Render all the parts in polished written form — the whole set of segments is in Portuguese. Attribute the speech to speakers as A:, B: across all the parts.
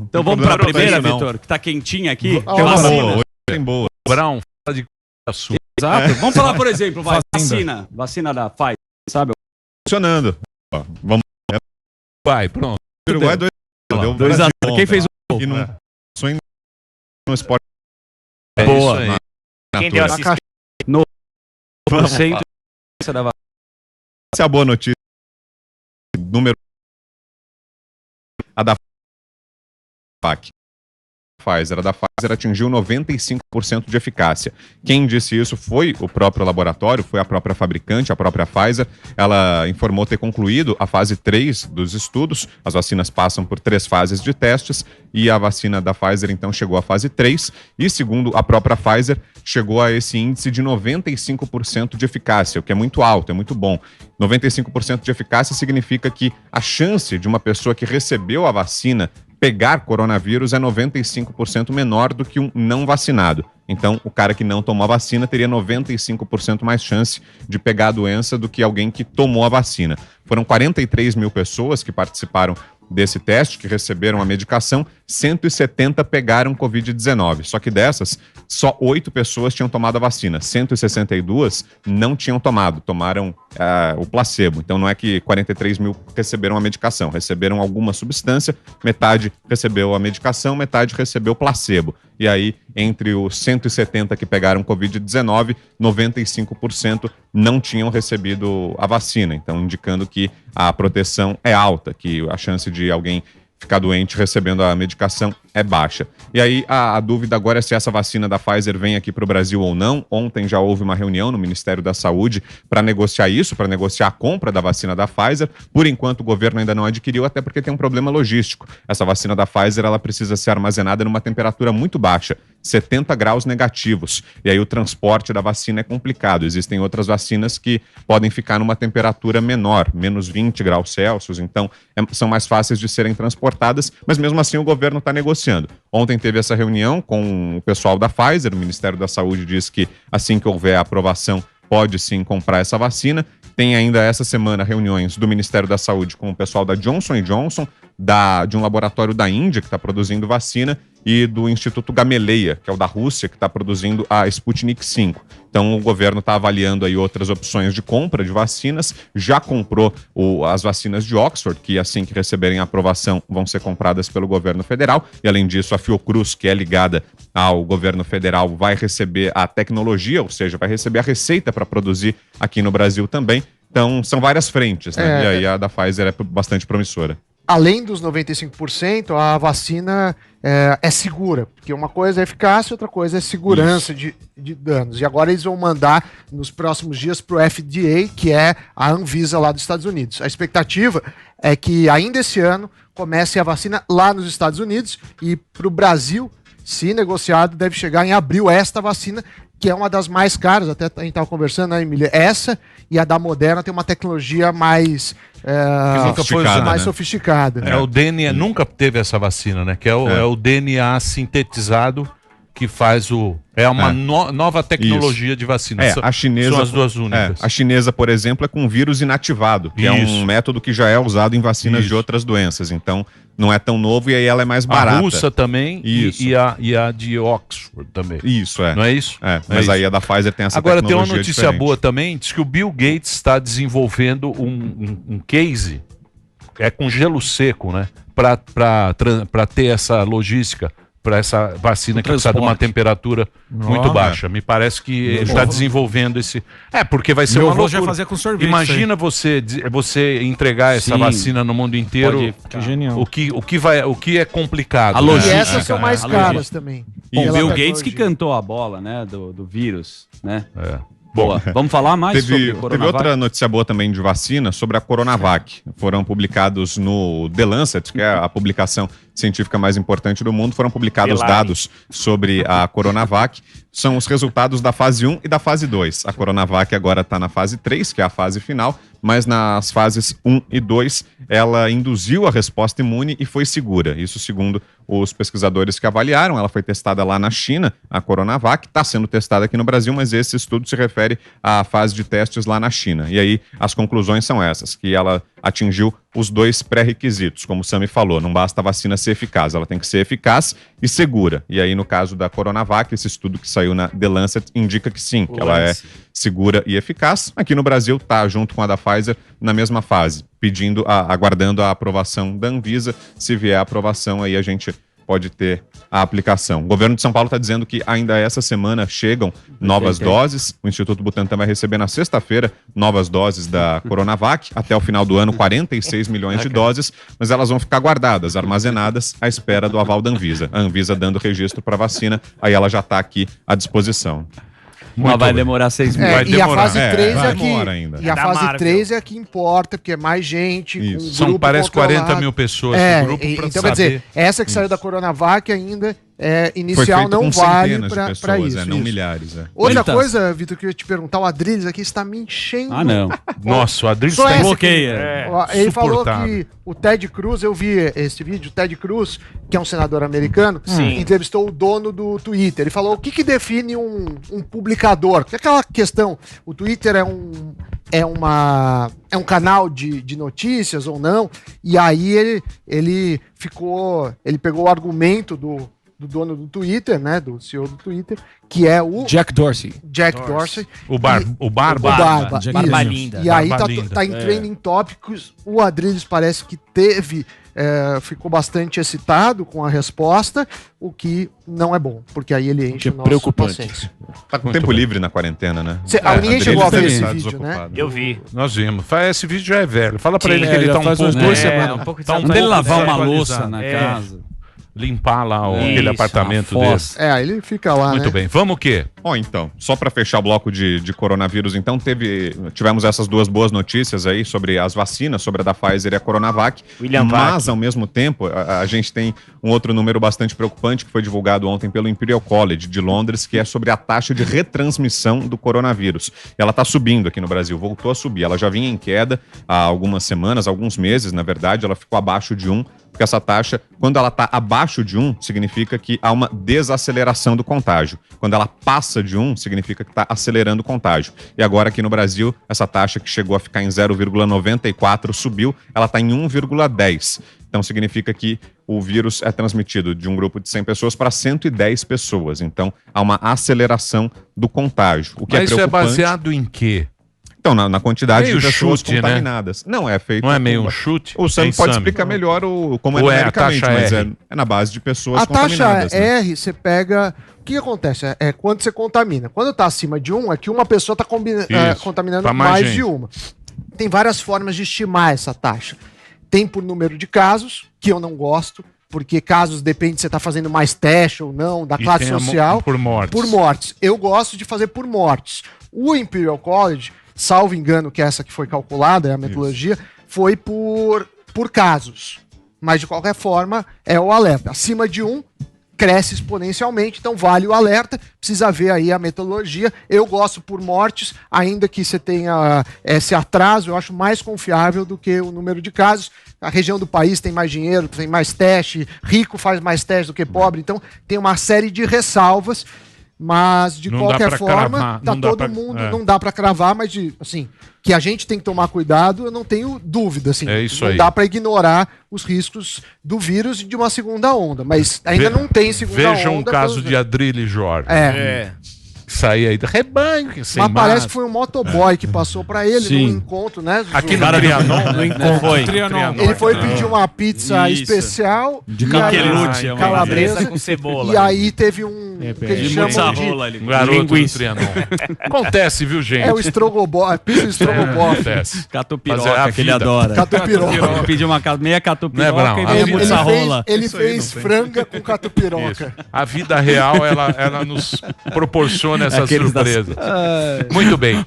A: Então vamos para a primeira, Vitor, que tá quentinha aqui.
B: Tem boa.
C: Brown, fala de açúcar.
A: Exato. Vamos falar, por exemplo, vacina da Pfizer, sabe?
B: Funcionando. Vamos.
C: Vai, pronto.
B: Uruguai
A: 2-0. Quem fez o gol?
B: E não sonho no esporte.
C: Boa.
D: Quem deu assistência?
A: No % da vacina.
B: Essa é a boa notícia. Número a da Pfizer. A da Pfizer atingiu 95% de eficácia. Quem disse isso foi o próprio laboratório, foi a própria fabricante, a própria Pfizer. Ela informou ter concluído a fase 3 dos estudos. As vacinas passam por 3 fases de testes e a vacina da Pfizer, então, chegou à fase 3 e, segundo a própria Pfizer, chegou a esse índice de 95% de eficácia, o que é muito alto, é muito bom. 95% de eficácia significa que a chance de uma pessoa que recebeu a vacina pegar coronavírus é 95% menor do que um não vacinado. Então, o cara que não tomou a vacina teria 95% mais chance de pegar a doença do que alguém que tomou a vacina. Foram 43 mil pessoas que participaram desse teste, que receberam a medicação, 170 pegaram Covid-19. Só que dessas, só 8 pessoas tinham tomado a vacina. 162 não tinham tomado, tomaram o placebo. Então não é que 43 mil receberam a medicação, receberam alguma substância, metade recebeu a medicação, metade recebeu placebo. E aí, entre os 170 que pegaram Covid-19, 95% não tinham recebido a vacina. Então, indicando que a proteção é alta, que a chance de alguém ficar doente recebendo a medicação é baixa. E aí a dúvida agora é se essa vacina da Pfizer vem aqui para o Brasil ou não. Ontem já houve uma reunião no Ministério da Saúde para negociar isso, para negociar a compra da vacina da Pfizer. Por enquanto o governo ainda não adquiriu, até porque tem um problema logístico. Essa vacina da Pfizer, ela precisa ser armazenada numa temperatura muito baixa, 70 graus negativos. E aí o transporte da vacina é complicado. Existem outras vacinas que podem ficar numa temperatura menor, menos 20 graus Celsius, então são mais fáceis de serem transportadas, mas mesmo assim o governo está negociando. Ontem teve essa reunião com o pessoal da Pfizer, o Ministério da Saúde diz que assim que houver a aprovação, pode sim comprar essa vacina. Tem ainda essa semana reuniões do Ministério da Saúde com o pessoal da Johnson & Johnson, de um laboratório da Índia que está produzindo vacina, e do Instituto Gamaleya, que é o da Rússia, que está produzindo a Sputnik V. Então o governo está avaliando aí outras opções de compra de vacinas, já comprou as vacinas de Oxford, que assim que receberem a aprovação vão ser compradas pelo governo federal, e além disso a Fiocruz, que é ligada ao governo federal, vai receber a tecnologia, ou seja, vai receber a receita para produzir aqui no Brasil também. Então são várias frentes, né? E aí a da Pfizer é bastante promissora.
E: Além dos 95%, a vacina é segura, porque uma coisa é eficácia, outra coisa é segurança de danos. E agora eles vão mandar nos próximos dias para o FDA, que é a Anvisa lá dos Estados Unidos. A expectativa é que ainda esse ano comece a vacina lá nos Estados Unidos e para o Brasil, se negociado, deve chegar em abril esta vacina, que é uma das mais caras, até a gente estava conversando, né, Emília? Essa e a da Moderna tem uma tecnologia mais sofisticada.
C: É o DNA, nunca teve essa vacina, né? Que é o DNA sintetizado que faz uma nova tecnologia de vacina.
B: A chinesa,
C: são as duas únicas.
B: A chinesa, por exemplo, é com vírus inativado, que é um método que já é usado em vacinas de outras doenças. Então, não é tão novo e aí ela é mais barata.
C: A russa também e a de Oxford também.
B: Isso,
C: Não é isso?
B: Mas aí a da Pfizer tem essa
C: Agora,
B: tecnologia
C: tem uma notícia boa também, diz que o Bill Gates está desenvolvendo um case com gelo seco, né? Para ter essa logística, para essa vacina que precisa de uma temperatura muito baixa. Me parece que ele está desenvolvendo esse... porque vai ser uma loucura.
A: Já fazia com sorvete.
C: Imagina você entregar essa vacina no mundo inteiro.
A: Que genial.
C: O que é complicado.
E: A logística, e essas são mais caras também.
A: O Bill Gates que cantou a bola, né, do vírus, né? Boa. Vamos falar mais sobre o Coronavac?
B: Teve outra notícia boa também de vacina sobre a Coronavac. Foram publicados no The Lancet, que é a publicação científica mais importante do mundo, foram publicados dados sobre a Coronavac. São os resultados da fase 1 e da fase 2. A Coronavac agora está na fase 3, que é a fase final, mas nas fases 1 e 2 ela induziu a resposta imune e foi segura. Isso segundo os pesquisadores que avaliaram. Ela foi testada lá na China, a Coronavac, está sendo testada aqui no Brasil, mas esse estudo se refere à fase de testes lá na China. E aí as conclusões são essas, que ela atingiu os 2 pré-requisitos, como o Sami falou, não basta a vacina ser eficaz, ela tem que ser eficaz e segura. E aí, no caso da Coronavac, esse estudo que saiu na The Lancet indica que sim, que ela é segura e eficaz. Aqui no Brasil está junto com a da Pfizer na mesma fase, aguardando a aprovação da Anvisa. Se vier a aprovação, aí a gente pode ter a aplicação. O governo de São Paulo está dizendo que ainda essa semana chegam novas doses. O Instituto Butantan vai receber na sexta-feira novas doses da Coronavac. Até o final do ano, 46 milhões de doses, mas elas vão ficar guardadas, armazenadas, à espera do aval da Anvisa. A Anvisa dando registro para vacina, aí ela já está aqui à disposição.
A: Mas vai demorar 6 meses.
E: E a fase 3 é aqui.
B: Ainda.
E: E a fase 3 é a que importa, porque é mais gente.
C: São, parece, 40 mil pessoas no grupo para
E: então, quer dizer, essa que saiu da Coronavac ainda inicial não vale para isso.
B: Não milhares.
E: Outra coisa, Vitor, que eu ia te perguntar, o Adriles aqui está me enchendo.
A: Ah, não.
C: Nossa, o Adriles
A: está bloqueia.
E: Ele falou que o Ted Cruz, eu vi esse vídeo, o Ted Cruz, que é um senador americano, entrevistou o dono do Twitter. Ele falou o que define um publicador. Porque aquela questão, o Twitter é um canal de notícias ou não, e aí ele pegou o argumento do dono do Twitter, né, do CEO do Twitter, que é o
D: Jack Dorsey.
C: O Barba
E: Linda. E aí tá em trending topics. O Adriles parece que ficou bastante excitado com a resposta, o que não é bom, porque aí ele enche o nosso paciência.
B: Tá com tempo livre na quarentena, né?
E: Ninguém chegou a ver esse vídeo, né?
F: Eu vi.
C: Nós vimos. Esse vídeo já é velho. Fala pra ele que ele tá um pouco...
A: 2 semanas. Manda ele lavar uma louça na casa.
C: Limpar lá aquele apartamento dele.
E: Ele fica lá,
C: Muito bem. Vamos o quê?
B: Então, só para fechar o bloco de coronavírus, então, tivemos essas 2 boas notícias aí sobre as vacinas, sobre a da Pfizer e a Coronavac, mas, ao mesmo tempo, a gente tem um outro número bastante preocupante que foi divulgado ontem pelo Imperial College de Londres, que é sobre a taxa de retransmissão do coronavírus. Ela está subindo aqui no Brasil, voltou a subir. Ela já vinha em queda há algumas semanas, alguns meses, na verdade, ela ficou abaixo de 1, porque essa taxa, quando ela está abaixo de 1, significa que há uma desaceleração do contágio. Quando ela passa de 1, significa que está acelerando o contágio. E agora aqui no Brasil, essa taxa que chegou a ficar em 0,94 subiu, ela está em 1,10. Então significa que o vírus é transmitido de um grupo de 100 pessoas para 110 pessoas. Então há uma aceleração do contágio. O que
C: Mas isso é baseado em quê?
B: Então, na quantidade
C: meio
B: de pessoas
C: chute,
B: contaminadas. Né? Não é feito...
C: Não é meio um chute?
B: O Sam pode explicar melhor como é numericamente, mas é na base de pessoas contaminadas.
E: A taxa R, você pega... O que acontece? É quando você contamina. Quando está acima de 1, é que uma pessoa está contaminando mais de uma. Tem várias formas de estimar essa taxa. Tem por número de casos, que eu não gosto, porque casos depende se você está fazendo mais teste ou não, da classe social.
C: Por mortes.
E: Por mortes. Eu gosto de fazer por mortes. O Imperial College, salvo engano, que é essa que foi calculada, é a metodologia, foi por casos. Mas, de qualquer forma, é o alerta. Acima de 1, cresce exponencialmente, então vale o alerta, precisa ver aí a metodologia. Eu gosto por mortes, ainda que você tenha esse atraso, eu acho mais confiável do que o número de casos. A região do país tem mais dinheiro, tem mais teste, rico faz mais teste do que pobre, então tem uma série de ressalvas, mas de qualquer forma, não dá para cravar, mas assim, que a gente tem que tomar cuidado, eu não tenho dúvida, assim, não dá para ignorar os riscos do vírus e de uma segunda onda, mas ainda não tem segunda onda.
C: Vejam um caso de Adrilles Jorge. Sair aí do rebanho.
E: Mas parece que foi um motoboy que passou pra ele no encontro, né?
C: Aqui no Trianon.
A: No encontro.
E: Ele foi pedir uma pizza especial
A: de canquelute,
E: calabresa
F: com cebola.
E: E aí teve um que eles chamam de
C: garoto do Trianon. Acontece, viu, gente?
E: É o estrogobofe, pizza estrogobofe.
C: Acontece.
A: Catupiroca, que ele adora.
E: Catupiroca.
A: Pediu uma meia catupiroca e
E: meia
A: mozzarella.
E: Ele fez franga com catupiroca.
C: A vida real, ela nos proporciona essa surpresa. Muito bem.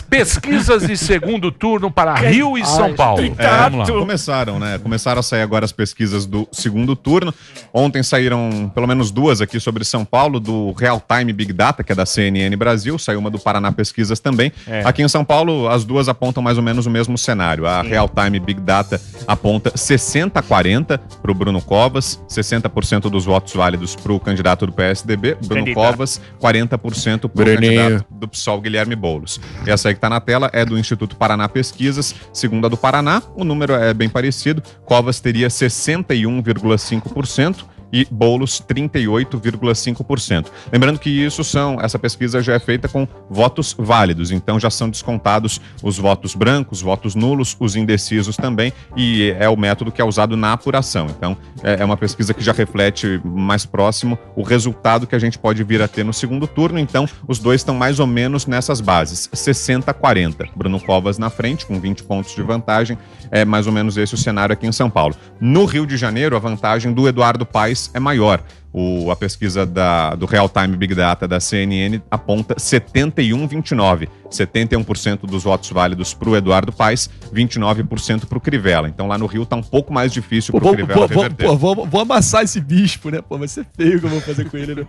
C: Pesquisas de segundo turno para Rio e São Paulo.
B: Vamos lá. Começaram, né? Começaram a sair agora as pesquisas do segundo turno. Ontem saíram pelo menos 2 aqui sobre São Paulo, do Real Time Big Data, que é da CNN Brasil. Saiu uma do Paraná Pesquisas também. Aqui em São Paulo, as 2 apontam mais ou menos o mesmo cenário. A Real Time Big Data aponta 60-40 para o Bruno Covas, 60% dos votos válidos para o candidato do PSDB, Bruno Covas, 40% 20% para o candidato do PSOL, Guilherme Boulos. Essa aí que está na tela é do Instituto Paraná Pesquisas. Segundo a do Paraná, o número é bem parecido. Covas teria 61,5%. E Boulos 38,5%. Lembrando que essa pesquisa já é feita com votos válidos, então já são descontados os votos brancos, votos nulos, os indecisos também, e é o método que é usado na apuração. Então, é uma pesquisa que já reflete mais próximo o resultado que a gente pode vir a ter no segundo turno, então os dois estão mais ou menos nessas bases, 60-40. Bruno Covas na frente, com 20 pontos de vantagem, é mais ou menos esse o cenário aqui em São Paulo. No Rio de Janeiro, a vantagem do Eduardo Paes é maior. A pesquisa do Real Time Big Data da CNN aponta 71-29. 71% dos votos válidos para o Eduardo Paes, 29% para o Crivella. Então lá no Rio tá um pouco mais difícil para o Crivella reverter.
D: Vou amassar esse bispo, né? Pô, vai ser feio o que eu vou fazer com ele, né?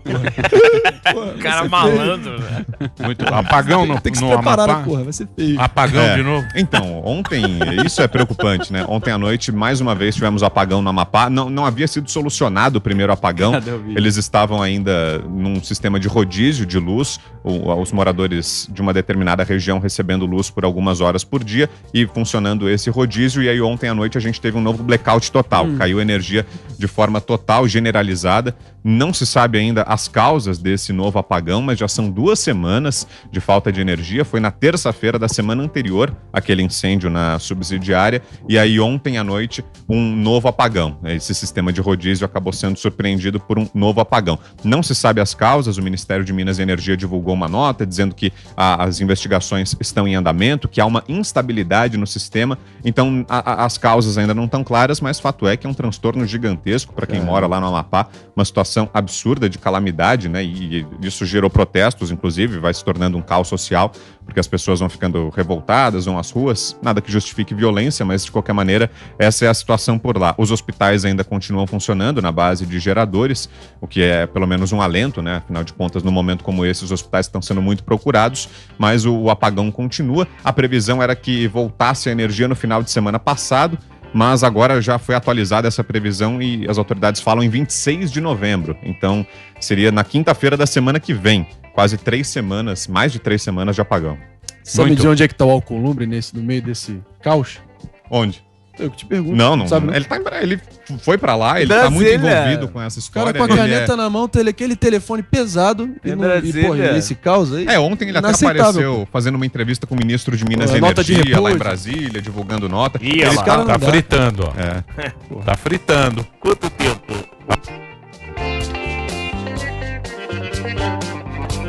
F: O cara malandro, né?
C: Muito apagão no,
D: tem que se
C: no
D: preparar,
C: Amapá.
D: né, porra? Vai ser feio.
C: Apagão de novo?
B: Então, ontem, isso é preocupante, né? Ontem à noite, mais uma vez, tivemos apagão no Amapá. Não havia sido solucionado o primeiro apagão. Eles estavam ainda num sistema de rodízio de luz, os moradores de uma determinada região recebendo luz por algumas horas por dia e funcionando esse rodízio. E aí ontem à noite a gente teve um novo blackout total. Caiu energia de forma total, generalizada. Não se sabe ainda as causas desse novo apagão, mas já são 2 semanas de falta de energia. Foi na terça-feira da semana anterior, aquele incêndio na subsidiária. E aí ontem à noite, um novo apagão. Esse sistema de rodízio acabou sendo surpreendido por um novo apagão. Não se sabe as causas. O Ministério de Minas e Energia divulgou uma nota dizendo que as investigações estão em andamento, que há uma instabilidade no sistema. Então, as causas ainda não estão claras, mas fato é que é um transtorno gigantesco para quem mora lá no Amapá. Uma situação absurda de calamidade, né? E isso gerou protestos, inclusive, vai se tornando um caos social, porque as pessoas vão ficando revoltadas, vão às ruas. Nada que justifique violência, mas de qualquer maneira, essa é a situação por lá. Os hospitais ainda continuam funcionando na base de geradores, o que é pelo menos um alento, né? Afinal de contas, num momento como esse, os hospitais estão sendo muito procurados, mas o apagão continua. A previsão era que voltasse a energia no final de semana passado, mas agora já foi atualizada essa previsão e as autoridades falam em 26 de novembro. Então, seria na quinta-feira da semana que vem. Quase 3 semanas, mais de 3 semanas de apagão.
D: Sabe de onde é que tá o Alcolumbre no meio desse caos?
B: Onde?
D: Eu que te pergunto.
B: Não.
D: Sabe,
B: ele foi pra lá, ele tá muito envolvido com essa
D: o
B: história.
D: cara com a caneta na mão, tem aquele telefone pesado e esse caos aí.
B: Ontem ele até apareceu fazendo uma entrevista com o ministro de Minas e Energia lá em Brasília, divulgando nota.
C: Ele tá fritando, ó. Tá fritando.
F: Quanto tempo?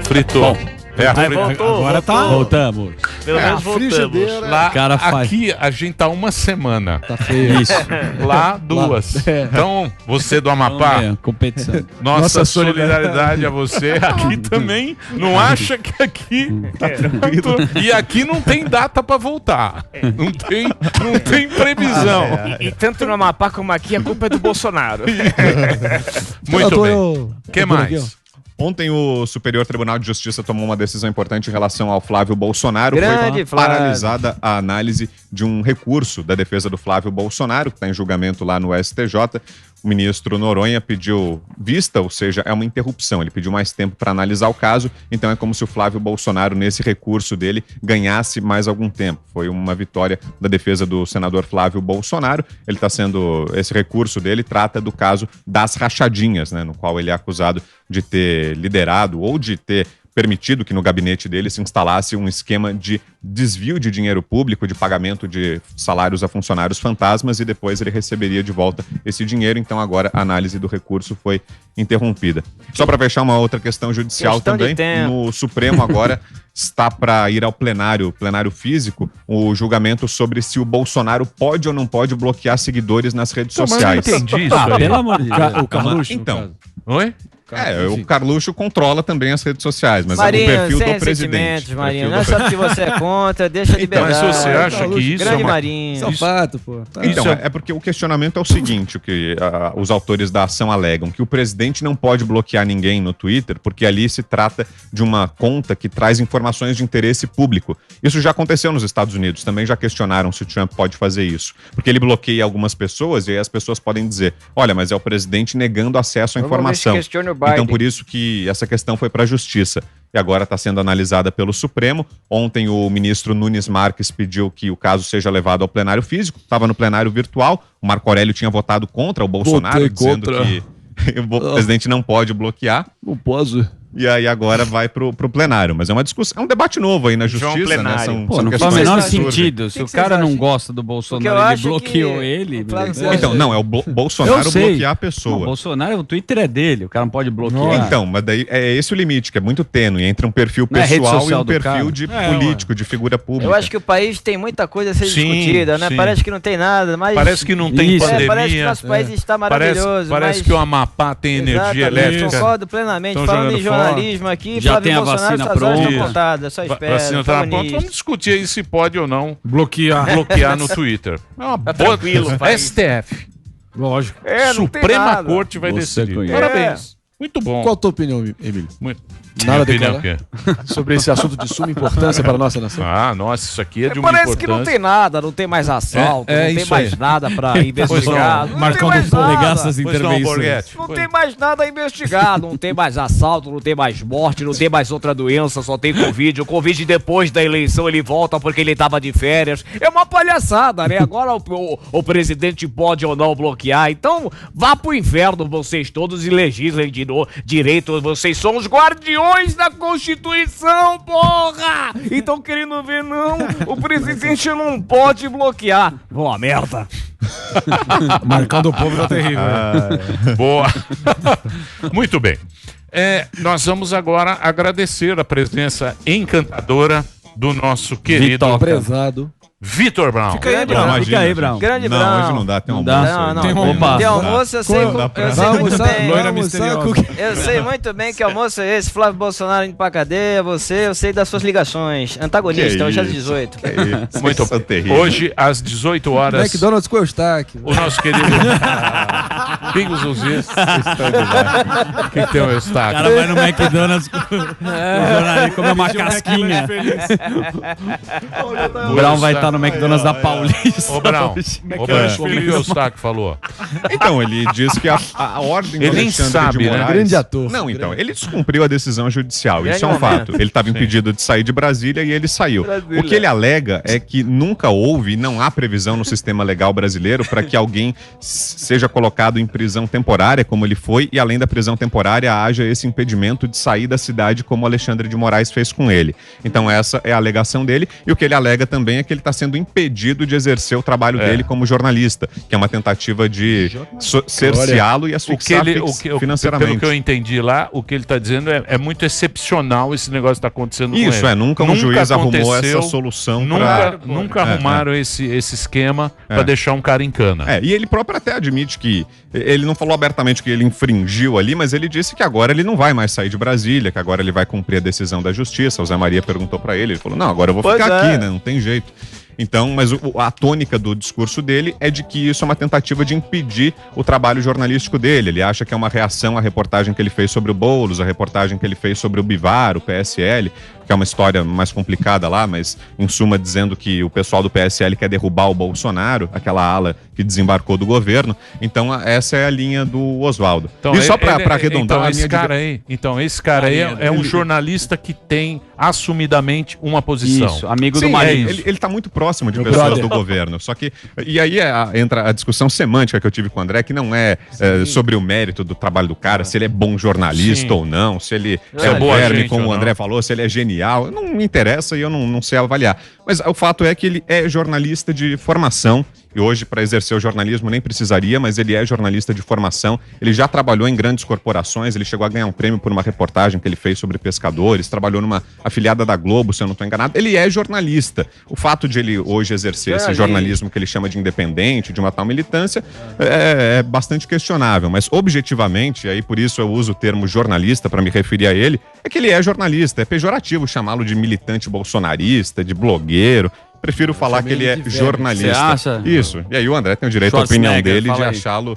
C: Fritou.
F: Agora tá.
A: Voltamos.
F: Pelo menos voltamos.
C: Lá,
A: Cara
C: aqui a gente tá 1 semana.
D: Tá feio.
A: Isso.
C: Lá 2. Então, você do Amapá,
A: Competição.
C: nossa solidariedade a você. Aqui também. Não acha que aqui tá tranquilo. E aqui não tem data pra voltar. Não tem previsão.
F: E tanto no Amapá como aqui, a culpa é do Bolsonaro.
C: Muito bem. O que mais?
B: Ontem o Superior Tribunal de Justiça tomou uma decisão importante em relação ao Flávio Bolsonaro.
F: Grande
B: Foi paralisada a análise de um recurso da defesa do Flávio Bolsonaro, que está em julgamento lá no STJ. O ministro Noronha pediu vista, ou seja, é uma interrupção. Ele pediu mais tempo para analisar o caso, então é como se o Flávio Bolsonaro, nesse recurso dele, ganhasse mais algum tempo. Foi uma vitória da defesa do senador Flávio Bolsonaro. Esse recurso dele trata do caso das rachadinhas, né, no qual ele é acusado de ter liderado ou de ter permitido que no gabinete dele se instalasse um esquema de desvio de dinheiro público, de pagamento de salários a funcionários fantasmas, e depois ele receberia de volta esse dinheiro. Então agora a análise do recurso foi interrompida. Só para fechar uma outra questão judicial também, no Supremo agora está para ir ao plenário físico, o julgamento sobre se o Bolsonaro pode ou não pode bloquear seguidores nas redes sociais.
C: Eu não entendi isso aí.
A: Pelo amor de Deus.
D: O Carluxo,
B: então.
C: Oi?
B: O Carluxo controla também as redes sociais, mas
F: Marinho,
B: é o perfil
F: sem
B: do presidente.
F: Marinho, não é só porque você é contra, deixa a liberdade.
C: Mas você acha que isso
F: Grande
C: é uma...
F: Marinho.
D: Isso é um fato, pô.
B: Então, é porque o questionamento é o seguinte, o que os autores da ação alegam, que o presidente não pode bloquear ninguém no Twitter, porque ali se trata de uma conta que traz informações de interesse público. Isso já aconteceu nos Estados Unidos, também já questionaram se o Trump pode fazer isso. Porque ele bloqueia algumas pessoas e aí as pessoas podem dizer, olha, mas é o presidente negando acesso à informação. Então, por isso que essa questão foi para a Justiça. E agora está sendo analisada pelo Supremo. Ontem o ministro Nunes Marques pediu que o caso seja levado ao plenário físico. Estava no plenário virtual. O Marco Aurélio tinha votado contra o Bolsonaro, dizendo que o presidente não pode bloquear.
D: Não posso.
B: E aí agora vai pro plenário. Mas é uma discussão, é um debate novo aí na Justiça, né? São
A: não faz o menor sentido. Se o cara não gosta do Bolsonaro, ele bloqueou ele.
B: Então, não, é o Bolsonaro bloquear a pessoa.
A: O Bolsonaro, o Twitter é dele, o cara não pode bloquear.
B: Então, mas daí é esse o limite, que é muito tênue entre um perfil pessoal e um perfil de político, de figura pública.
F: Eu acho que o país tem muita coisa a ser discutida, né? Parece que não tem nada, mas...
C: Parece que não tem pandemia.
F: Parece que o nosso país está maravilhoso.
C: Parece que o Amapá tem energia elétrica.
F: Concordo plenamente. Falando em jornalismo aqui,
A: já tem a vacina
F: pronta. Só espera.
C: Vacina tá pronta. Vamos discutir aí se pode ou não bloquear no Twitter. É uma boa. STF.
D: Lógico.
C: Suprema Corte vai decidir. Parabéns. Muito bom.
D: Qual a tua opinião, Emílio?
C: Nada a declarar
D: sobre esse assunto de suma importância para a nossa nação?
C: Nossa, isso aqui é de uma
F: parece
C: importância.
F: Que não tem nada, não tem mais assalto, não tem mais nada para investigar.
A: Marcando polegar essas
F: intervenções. Não tem mais nada a investigar, não tem mais assalto, não tem mais morte, não tem mais outra doença, só tem Covid. O Covid depois da eleição ele volta porque ele estava de férias. É uma palhaçada, né? Agora o presidente pode ou não bloquear. Então vá pro inferno vocês todos e legislem direito. Vocês são os guardiões da Constituição, porra! E tão querendo ver, não. O presidente não pode bloquear. Vão a merda.
D: Marcando o povo tá terrível.
C: Boa. Muito bem. Nós vamos agora agradecer a presença encantadora do nosso querido
D: prezado
C: Vitor Brown.
A: Fica aí, Brown.
F: Grande
B: Brown.
F: Brown.
B: Hoje não dá, tem almoço.
F: Tem almoço, eu sei muito bem. Eu sei muito bem que almoço é esse. Flávio Bolsonaro indo pra cadeia, eu sei das suas ligações. Antagonista, hoje às 18.
C: Muito bem. Hoje, às 18 horas.
D: McDonald's com o Eustáquio.
C: O nosso querido Pingos Uzis. O que tem o Eustáquio?
A: O cara vai no McDonald's comer uma casquinha. O Brown vai estar no McDonald's da Paulista.
C: Ô, Brown, o que o Eustáquio falou?
B: Então, ele disse que a ordem do
C: Alexandre de Moraes...
D: Grande ator.
B: Não, então, ele descumpriu a decisão judicial. Isso é um fato. Ele estava impedido de sair de Brasília e ele saiu. O que ele alega é que nunca houve e não há previsão no sistema legal brasileiro para que alguém seja colocado em prisão temporária, como ele foi, e além da prisão temporária haja esse impedimento de sair da cidade, como o Alexandre de Moraes fez com ele. Então, essa é a alegação dele. E o que ele alega também é que ele está sendo impedido de exercer o trabalho dele como jornalista, que é uma tentativa de cerceá-lo e asfixiar financeiramente.
C: Pelo que eu entendi lá, o que ele está dizendo é muito excepcional esse negócio que está acontecendo com ele.
B: Isso, nunca um juiz arrumou essa solução.
C: Nunca arrumaram esse esquema para deixar um cara em cana.
B: E ele próprio até admite que ele não falou abertamente que ele infringiu ali, mas ele disse que agora ele não vai mais sair de Brasília, que agora ele vai cumprir a decisão da justiça. O Zé Maria perguntou para ele falou, não, agora eu vou ficar aqui, né? Não tem jeito. Então, mas a tônica do discurso dele é de que isso é uma tentativa de impedir o trabalho jornalístico dele. Ele acha que é uma reação à reportagem que ele fez sobre o Boulos, a reportagem que ele fez sobre o Bivar, o PSL, que é uma história mais complicada lá, mas em suma dizendo que o pessoal do PSL quer derrubar o Bolsonaro, aquela ala que desembarcou do governo. Então essa é a linha do Oswaldo.
C: Então,
B: e só para arredondar a linha
C: esse cara aí é um jornalista que tem assumidamente uma posição.
A: Isso, amigo do marido.
B: Ele tá muito próximo de pessoas do governo. Só que e aí entra a discussão semântica que eu tive com o André, que não é sobre o mérito do trabalho do cara, se ele é bom jornalista ou não, se ele é verme, como o André falou, se ele é genial. Não me interessa e eu não sei avaliar. Mas o fato é que ele é jornalista de formação. E hoje, para exercer o jornalismo, nem precisaria, mas ele é jornalista de formação. Ele já trabalhou em grandes corporações, ele chegou a ganhar um prêmio por uma reportagem que ele fez sobre pescadores, trabalhou numa afiliada da Globo, se eu não estou enganado. Ele é jornalista. O fato de ele hoje exercer esse jornalismo que ele chama de independente, de uma tal militância, é bastante questionável. Mas, objetivamente, aí por isso eu uso o termo jornalista para me referir a ele, é que ele é jornalista. É pejorativo chamá-lo de militante bolsonarista, de blogueiro. Prefiro falar que ele é jornalista.
A: Você acha?
B: Isso. E aí o André tem o direito à opinião dele de achá-lo...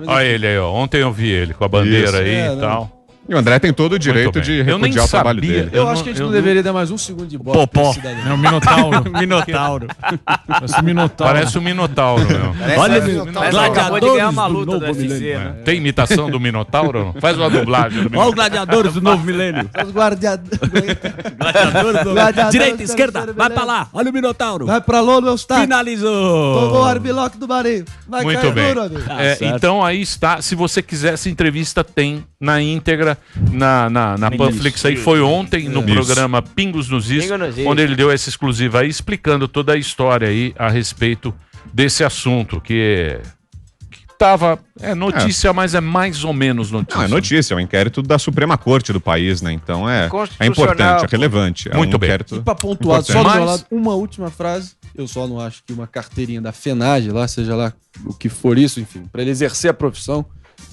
C: Olha ele aí, ó. Ontem eu vi ele com a bandeira aí e tal.
B: E o André tem todo o direito de repudiar o trabalho dele.
D: Eu acho que a gente não deveria dar mais um segundo de bola.
A: Popó.
G: É o Minotauro.
A: Minotauro.
G: Parece o Minotauro, meu.
A: Olha,
F: Acabou de ganhar uma luta do UFC, né?
C: Tem imitação do Minotauro? Faz uma dublagem do
A: Olha os gladiadores do novo milênio.
D: Os gladiadores.
A: Direita, esquerda, vai pra lá. Olha o Minotauro.
D: Vai pra Lolo, Eustáquio.
A: Finalizou.
D: Tomou o arbiloque do Marinho. Vai
C: Muito
D: cair
C: bem.
D: duro, amigo.
C: Então aí está. Se você quiser, essa entrevista tem na íntegra, na Panflix aí. Foi ontem no programa Pingos nos Is, onde ele deu essa exclusiva aí, explicando toda a história aí a respeito desse assunto, que tava... É notícia, mas é mais ou menos notícia.
B: Não, é notícia, é um inquérito da Suprema Corte do país, né? Então é importante, é relevante. É
C: Muito bem.
D: E pra pontuar, só do meu lado, uma última frase. Eu só não acho que uma carteirinha da FENAGE lá, seja lá o que for isso, enfim, para ele exercer a profissão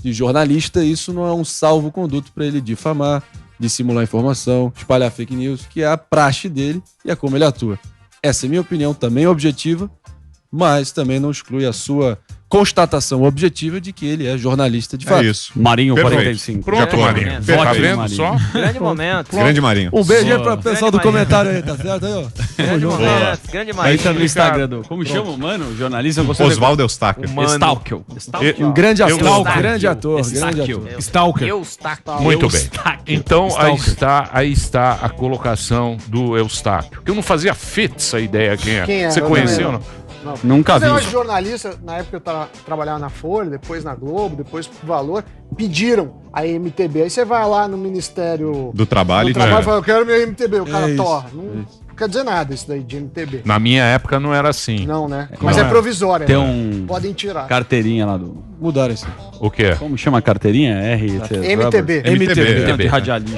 D: de jornalista, isso não é um salvo-conduto para ele difamar, dissimular informação, espalhar fake news, que é a praxe dele e é como ele atua. Essa é minha opinião, também objetiva, mas também não exclui a sua constatação objetiva de que ele é jornalista de fato.
B: É isso.
A: Marinho
B: Perfeito.
A: 45.
C: Pronto, Marinho.
B: Perfeito.
C: Tá vendo
A: Marinho.
C: só?
F: Grande momento.
B: Grande Marinho.
D: Um beijo aí pro pessoal do
F: Grande
D: comentário aí, tá certo aí, ó?
F: Grande momento. Grande
A: Aí
F: Marinho.
A: tá no Instagram do... Como chama o mano? O jornalista? Eu gostei
B: Oswaldo Eustáquio.
A: Stalker.
D: Um grande ator,
C: Eustáquio.
D: grande ator, grande
A: Eustáquio.
D: ator.
G: Stalker.
C: Muito bem. Então aí está a colocação do Eustáquio. Que eu não fazia essa ideia quem é.
E: Quem é?
C: Você
E: Eu
C: conheceu ou
E: também
C: não?
A: Nunca
E: Mas
A: vi.
E: eu, jornalista, na época eu trabalhava na Folha, depois na Globo, depois pro Valor, pediram a MTB. Aí você vai lá no Ministério
B: Do Trabalho.
E: do Trabalho e fala, eu quero meu MTB. O cara
D: isso,
E: torra. Não quer dizer nada isso daí de MTB.
C: Na minha época não era assim.
E: Não, né? Mas é provisória.
A: Tem
E: né?
A: um...
E: Podem tirar.
A: Carteirinha lá do...
D: Mudaram isso.
C: O quê?
A: Como chama a carteirinha? RT.
E: MTB.
A: Tem um de radialista.